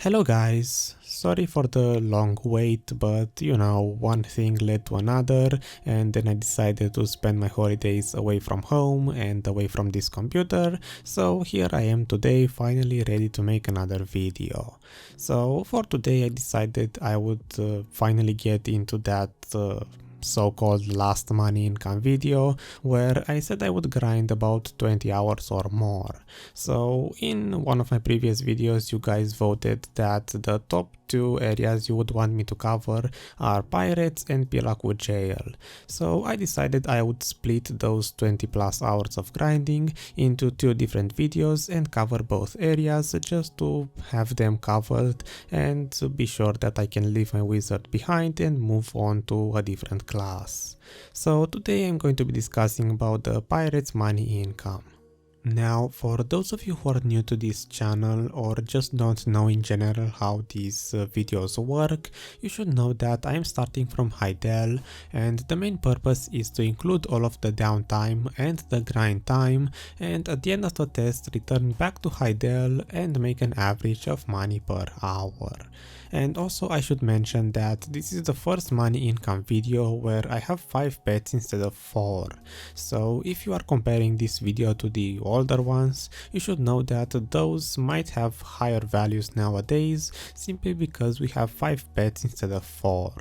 Hello guys, sorry for the long wait, but one thing led to another and then I decided to spend my holidays away from home and away from this computer, so here I am today finally ready to make another video. So for today I decided I would finally get into that so-called last money income video where I said I would grind about 20 hours or more. So in one of my previous videos you guys voted that the top two areas you would want me to cover are pirates and Pila Ku Jail. So I decided I would split those 20 plus hours of grinding into two different videos and cover both areas just to have them covered and to be sure that I can leave my wizard behind and move on to a different class. So today I'm going to be discussing about the pirates money income. Now, for those of you who are new to this channel or just don't know in general how these videos work, you should know that I am starting from HEIDEL and the main purpose is to include all of the downtime and the grind time, and at the end of the test return back to HEIDEL and make an average of money per hour. And also I should mention that this is the first money income video where I have 5 pets instead of 4. So if you are comparing this video to the older ones, you should know that those might have higher values nowadays simply because we have 5 pets instead of 4.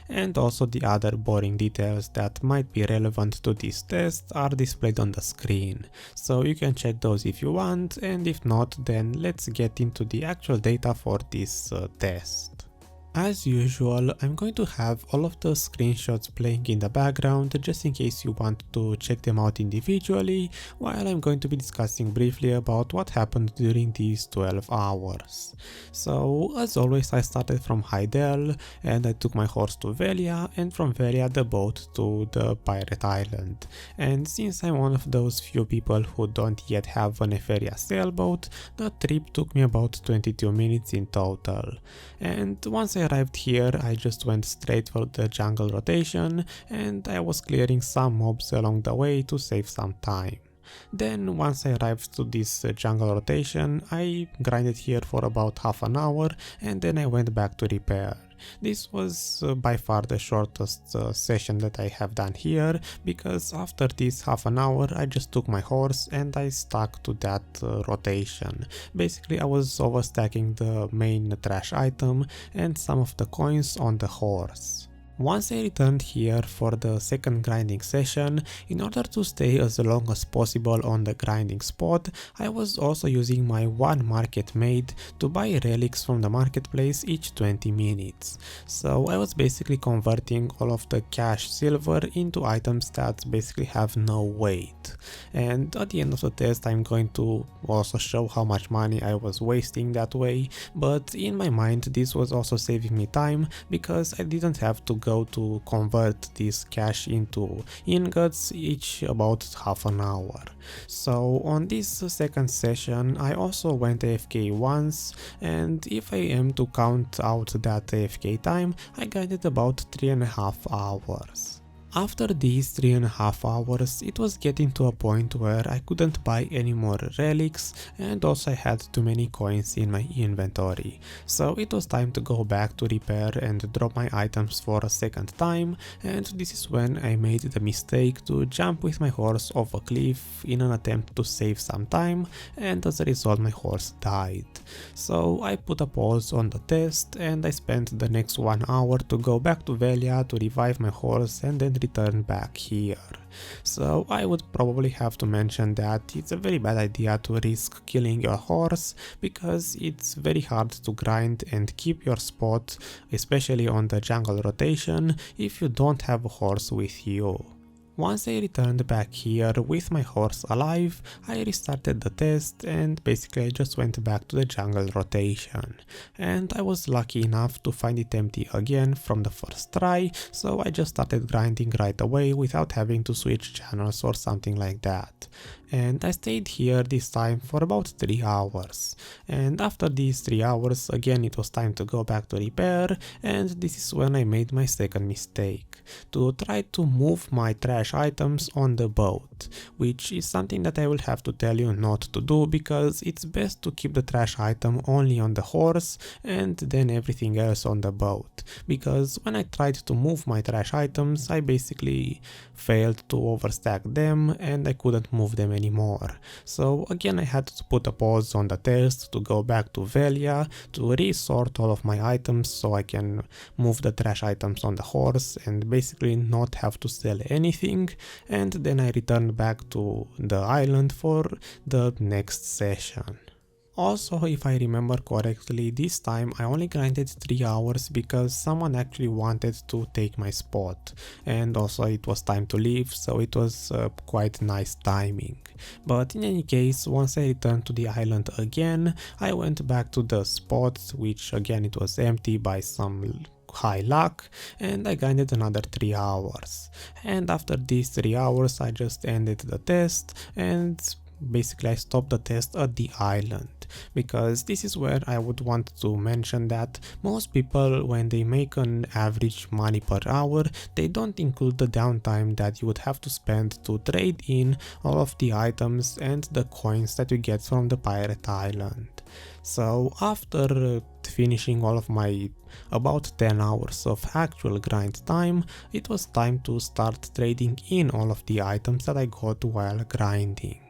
And also the other boring details that might be relevant to this test are displayed on the screen. So you can check those if you want, and if not, then let's get into the actual data for this test. As usual, I'm going to have all of the screenshots playing in the background just in case you want to check them out individually, while I'm going to be discussing briefly about what happened during these 12 hours. So as always, I started from HEIDEL and I took my horse to Velia, and from Velia the boat to the pirate island. And since I'm one of those few people who don't yet have a nefarious sailboat, the trip took me about 22 minutes in total. And once I arrived here, I just went straight for the jungle rotation and I was clearing some mobs along the way to save some time. Then once I arrived to this jungle rotation, I grinded here for about half an hour and then I went back to repair. This was by far the shortest session that I have done here, because after this half an hour I just took my horse and I stuck to that rotation. Basically I was overstacking the main trash item and some of the coins on the horse. Once I returned here for the second grinding session, in order to stay as long as possible on the grinding spot, I was also using my one market maid to buy relics from the marketplace each 20 minutes. So I was basically converting all of the cash silver into items that basically have no weight. And at the end of the test I'm going to also show how much money I was wasting that way, but in my mind this was also saving me time because I didn't have to go to convert this cash into ingots each about half an hour. So on this second session I also went AFK once, and if I am to count out that AFK time, I grinded about 3.5 hours. After these 3.5 hours, it was getting to a point where I couldn't buy any more relics and also I had too many coins in my inventory. So it was time to go back to repair and drop my items for a second time, and this is when I made the mistake to jump with my horse off a cliff in an attempt to save some time, and as a result my horse died. So I put a pause on the test and I spent the next 1 hour to go back to Velia to revive my horse and then return back here. So I would probably have to mention that it's a very bad idea to risk killing your horse, because it's very hard to grind and keep your spot, especially on the jungle rotation, if you don't have a horse with you. Once I returned back here with my horse alive, I restarted the test and basically I just went back to the jungle rotation. And I was lucky enough to find it empty again from the first try, so I just started grinding right away without having to switch channels or something like that. And I stayed here this time for about 3 hours. And after these 3 hours, again it was time to go back to repair, and this is when I made my second mistake. To try to move my trash trash items on the boat, which is something that I will have to tell you not to do because it's best to keep the trash item only on the horse and then everything else on the boat, because when I tried to move my trash items I basically failed to overstack them and I couldn't move them anymore. So again I had to put a pause on the test to go back to Velia to resort all of my items so I can move the trash items on the horse and basically not have to sell anything, and then I returned back to the island for the next session. Also, if I remember correctly, this time I only grinded 3 hours because someone actually wanted to take my spot, and also it was time to leave, so it was quite nice timing. But in any case, once I returned to the island again, I went back to the spot, which again it was empty by some high luck, and I grinded another 3 hours. And after these 3 hours I just ended the test and basically I stopped the test at the island, because this is where I would want to mention that most people, when they make an average money per hour, they don't include the downtime that you would have to spend to trade in all of the items and the coins that you get from the pirate island. So after finishing all of my about 10 hours of actual grind time, it was time to start trading in all of the items that I got while grinding.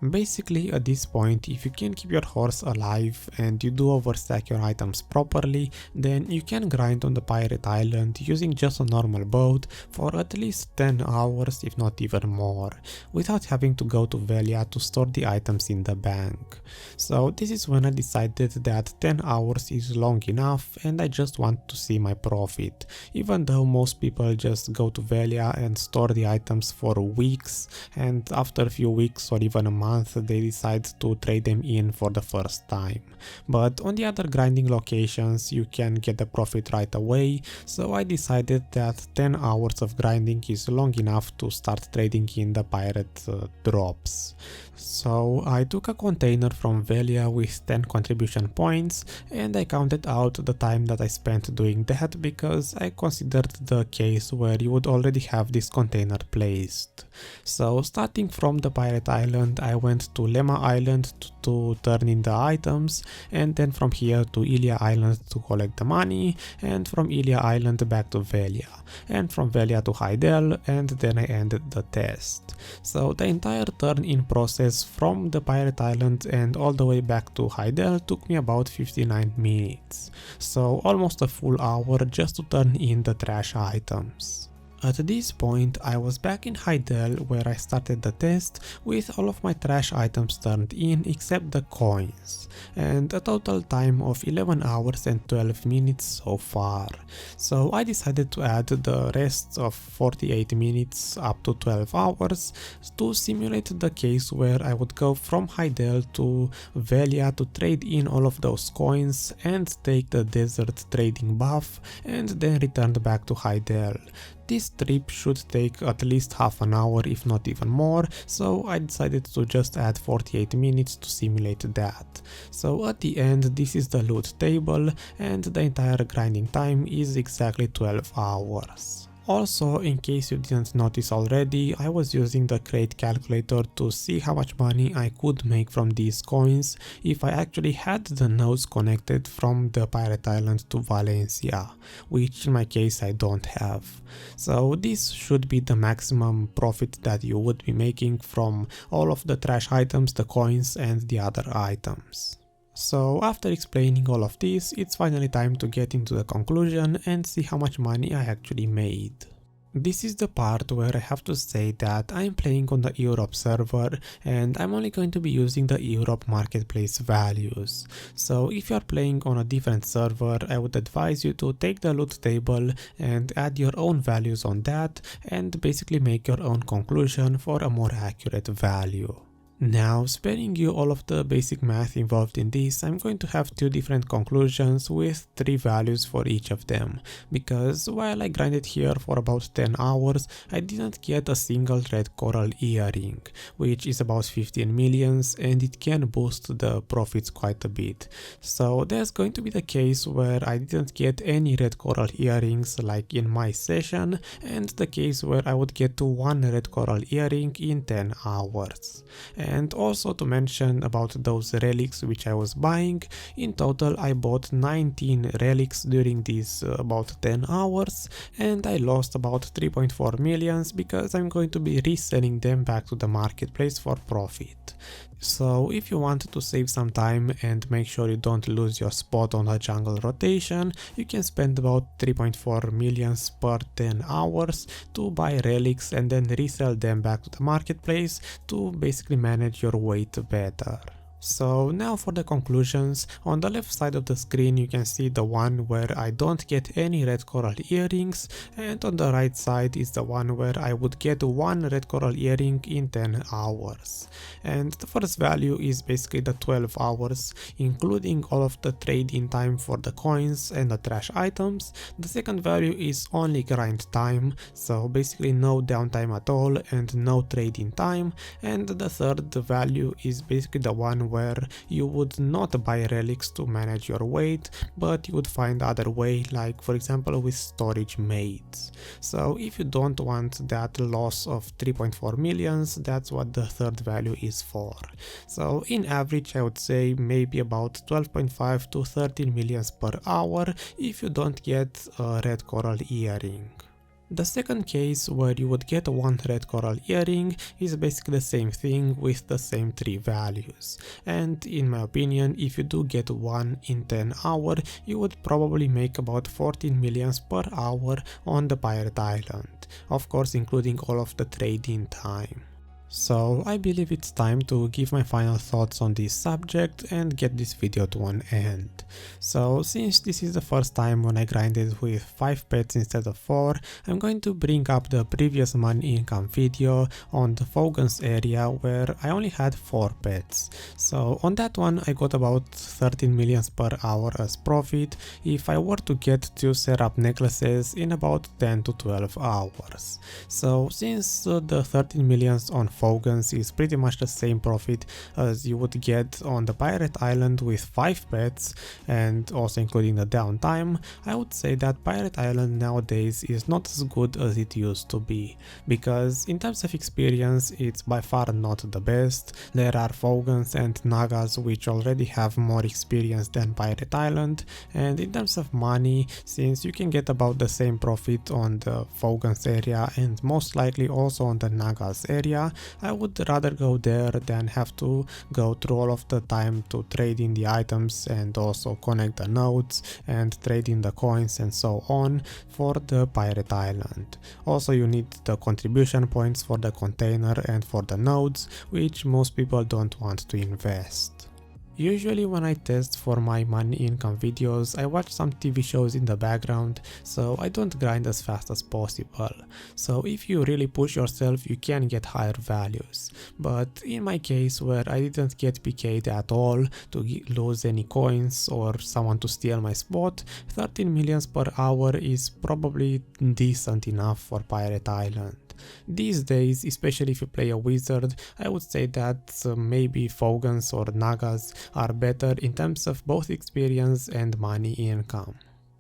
Basically, at this point, if you can keep your horse alive and you do overstack your items properly, then you can grind on the pirate island using just a normal boat for at least 10 hours, if not even more, without having to go to Velia to store the items in the bank. So this is when I decided that 10 hours is long enough and I just want to see my profit, even though most people just go to Velia and store the items for weeks, and after a few weeks or even a month they decide to trade them in for the first time. But on the other grinding locations you can get the profit right away, so I decided that 10 hours of grinding is long enough to start trading in the pirate drops. So I took a container from Velia with 10 contribution points and I counted out the time that I spent doing that, because I considered the case where you would already have this container placed. So starting from the pirate island I went to Lema Island to turn in the items, and then from here to Ilia Island to collect the money, and from Ilia Island back to Velia, and from Velia to HEIDEL, and then I ended the test. So the entire turn-in process from the pirate island and all the way back to HEIDEL took me about 59 minutes, so almost a full hour just to turn in the trash items. At this point I was back in HEIDEL where I started the test with all of my trash items turned in except the coins, and a total time of 11 hours and 12 minutes so far. So I decided to add the rest of 48 minutes up to 12 hours to simulate the case where I would go from HEIDEL to Velia to trade in all of those coins and take the desert trading buff and then return back to HEIDEL. This trip should take at least half an hour if not even more, so I decided to just add 48 minutes to simulate that. So at the end this is the loot table and the entire grinding time is exactly 12 hours. Also, in case you didn't notice already, I was using the crate calculator to see how much money I could make from these coins if I actually had the nodes connected from the pirate island to Valencia, which in my case I don't have. So this should be the maximum profit that you would be making from all of the trash items, the coins and the other items. So after explaining all of this, it's finally time to get into the conclusion and see how much money I actually made. This is the part where I have to say that I'm playing on the Europe server and I'm only going to be using the Europe marketplace values. So if you are playing on a different server, I would advise you to take the loot table and add your own values on that and basically make your own conclusion for a more accurate value. Now, sparing you all of the basic math involved in this, I'm going to have two different conclusions with 3 values for each of them, because while I grinded here for about 10 hours, I didn't get a single red coral earring, which is about 15 millions, and it can boost the profits quite a bit. So there's going to be the case where I didn't get any red coral earrings like in my session, and the case where I would get to 1 red coral earring in 10 hours. And also to mention about those relics which I was buying, in total I bought 19 relics during these about 10 hours, and I lost about 3.4 millions because I'm going to be reselling them back to the marketplace for profit. So if you want to save some time and make sure you don't lose your spot on the jungle rotation, you can spend about 3.4 millions per 10 hours to buy relics and then resell them back to the marketplace to basically manage your weight better. So now for the conclusions. On the left side of the screen you can see the one where I don't get any red coral earrings, and on the right side is the one where I would get 1 red coral earring in 10 hours. And the first value is basically the 12 hours, including all of the trade-in time for the coins and the trash items. The second value is only grind time, so basically no downtime at all and no trade-in time. And the third value is basically the one where you would not buy relics to manage your weight, but you would find other way, like for example with storage maids. So if you don't want that loss of 3.4 millions, that's what the third value is for. So in average I would say maybe about 12.5 to 13 millions per hour if you don't get a red coral earring. The second case where you would get 1 red coral earring is basically the same thing with the same 3 values. And in my opinion, if you do get 1 in 10 hours, you would probably make about 14 millions per hour on the Pirate Island, of course including all of the trade-in time. So I believe it's time to give my final thoughts on this subject and get this video to an end. So since this is the first time when I grinded with 5 pets instead of 4, I'm going to bring up the previous money income video on the Fogans area where I only had 4 pets. So on that one I got about 13 millions per hour as profit if I were to get 2 setup necklaces in about 10 to 12 hours. So since the 13 millions on Fogans is pretty much the same profit as you would get on the Pirate Island with 5 pets and also including the downtime, I would say that Pirate Island nowadays is not as good as it used to be, because in terms of experience it's by far not the best. There are Fogans and Nagas which already have more experience than Pirate Island, and in terms of money, since you can get about the same profit on the Fogans area and most likely also on the Nagas area, I would rather go there than have to go through all of the time to trade in the items and also connect the nodes and trade in the coins and so on for the Pirate Island. Also you need the contribution points for the container and for the nodes, which most people don't want to invest. Usually when I test for my money income videos, I watch some TV shows in the background, so I don't grind as fast as possible. So if you really push yourself, you can get higher values. But in my case, where I didn't get PK'd at all to lose any coins or someone to steal my spot, 13 millions per hour is probably decent enough for Pirate Island. These days, especially if you play a wizard, I would say that maybe Fogans or Nagas are better in terms of both experience and money income.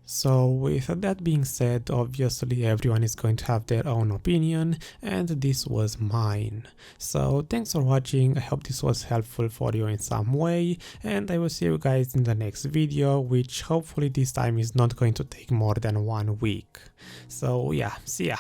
So with that being said, obviously everyone is going to have their own opinion, and this was mine. So thanks for watching, I hope this was helpful for you in some way, and I will see you guys in the next video, which hopefully this time is not going to take more than 1 week. So yeah, see ya!